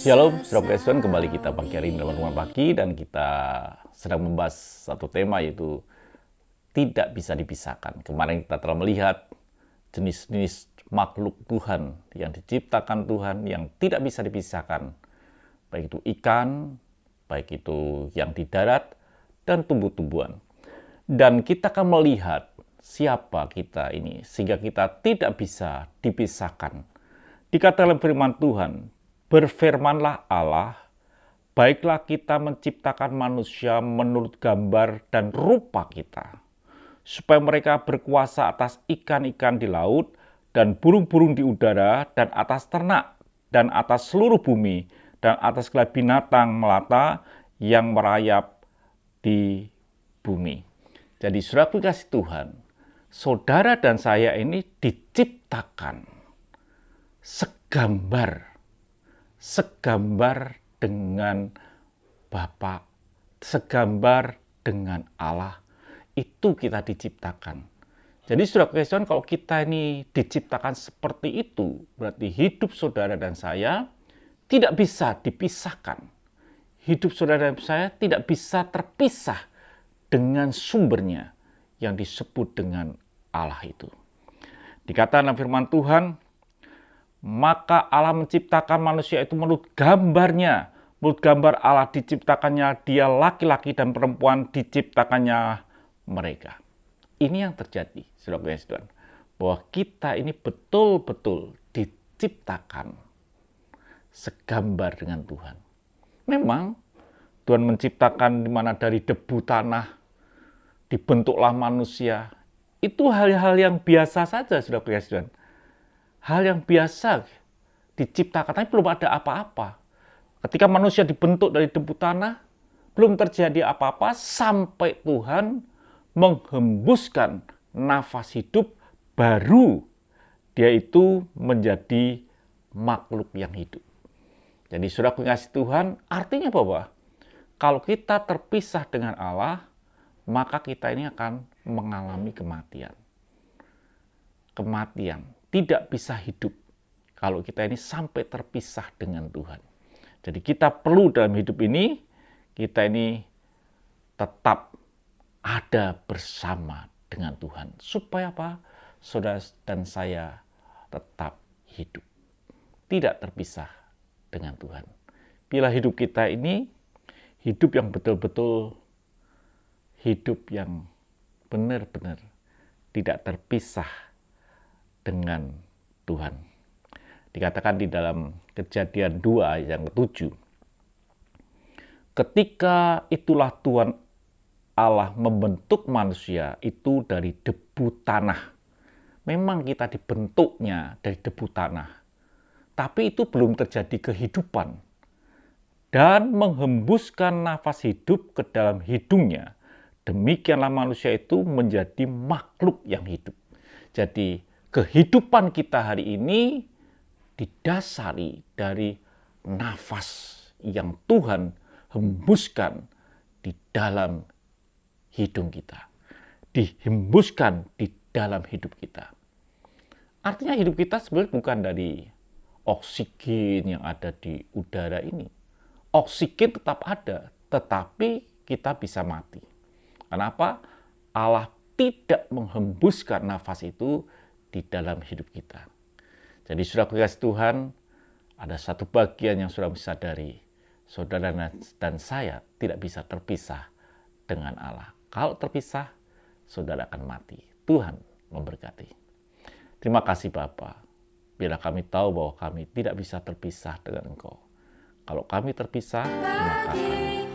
Shalom, Saudara Kristen, kembali kita pagi hari ini dalam Renungan Pagi dan kita sedang membahas satu tema yaitu tidak bisa dipisahkan. Kemarin kita telah melihat jenis-jenis makhluk Tuhan yang diciptakan Tuhan yang tidak bisa dipisahkan. Baik itu ikan, baik itu yang di darat, dan tumbuh-tumbuhan. Dan kita akan melihat siapa kita ini sehingga kita tidak bisa dipisahkan. Dikatakan dalam firman Tuhan, berfirmanlah Allah, baiklah kita menciptakan manusia menurut gambar dan rupa kita, supaya mereka berkuasa atas ikan-ikan di laut dan burung-burung di udara dan atas ternak dan atas seluruh bumi dan atas segala binatang melata yang merayap di bumi. Jadi saudara kasih Tuhan, saudara dan saya ini diciptakan segambar dengan Bapa, segambar dengan Allah. Itu kita diciptakan. Jadi saudara Kristen, kalau kita ini diciptakan seperti itu, berarti hidup saudara dan saya tidak bisa dipisahkan. Hidup saudara dan saya tidak bisa terpisah dengan sumbernya yang disebut dengan Allah itu. Dikatakan dalam firman Tuhan, maka Allah menciptakan manusia itu menurut gambarnya. Menurut gambar Allah diciptakannya dia laki-laki dan perempuan diciptakannya mereka. Ini yang terjadi, saudara-saudara, bahwa kita ini betul-betul diciptakan segambar dengan Tuhan. Memang Tuhan menciptakan di mana dari debu tanah dibentuklah manusia. Itu hal-hal yang biasa saja, saudara-saudara. Hal yang biasa diciptakan, tapi belum ada apa-apa. Ketika manusia dibentuk dari debu tanah, belum terjadi apa-apa sampai Tuhan menghembuskan nafas hidup, baru dia itu menjadi makhluk yang hidup. Jadi saudara kasih Tuhan, artinya bahwa kalau kita terpisah dengan Allah, maka kita ini akan mengalami kematian. Kematian. Tidak bisa hidup kalau kita ini sampai terpisah dengan Tuhan. Jadi kita perlu dalam hidup ini, kita ini tetap ada bersama dengan Tuhan. Supaya apa? Saudara dan saya tetap hidup. Tidak terpisah dengan Tuhan. Bila hidup kita ini, hidup yang betul-betul, hidup yang benar-benar tidak terpisah dengan Tuhan. Dikatakan di dalam Kejadian 2 ayat yang ke-7. Ketika itulah Tuhan Allah membentuk manusia itu dari debu tanah. Memang kita dibentuknya dari debu tanah. Tapi itu belum terjadi kehidupan. Dan menghembuskan nafas hidup ke dalam hidungnya. Demikianlah manusia itu menjadi makhluk yang hidup. Jadi kehidupan kita hari ini didasari dari nafas yang Tuhan hembuskan di dalam hidung kita. Dihembuskan di dalam hidup kita. Artinya hidup kita sebenarnya bukan dari oksigen yang ada di udara ini. Oksigen tetap ada, tetapi kita bisa mati. Kenapa? Allah tidak menghembuskan nafas itu di dalam hidup kita. Jadi saudara kasih Tuhan, ada satu bagian yang sudah disadari, saudara dan saya tidak bisa terpisah dengan Allah. Kalau terpisah, saudara akan mati. Tuhan memberkati. Terima kasih Bapa, bila kami tahu bahwa kami tidak bisa terpisah dengan Engkau. Kalau kami terpisah, maka kami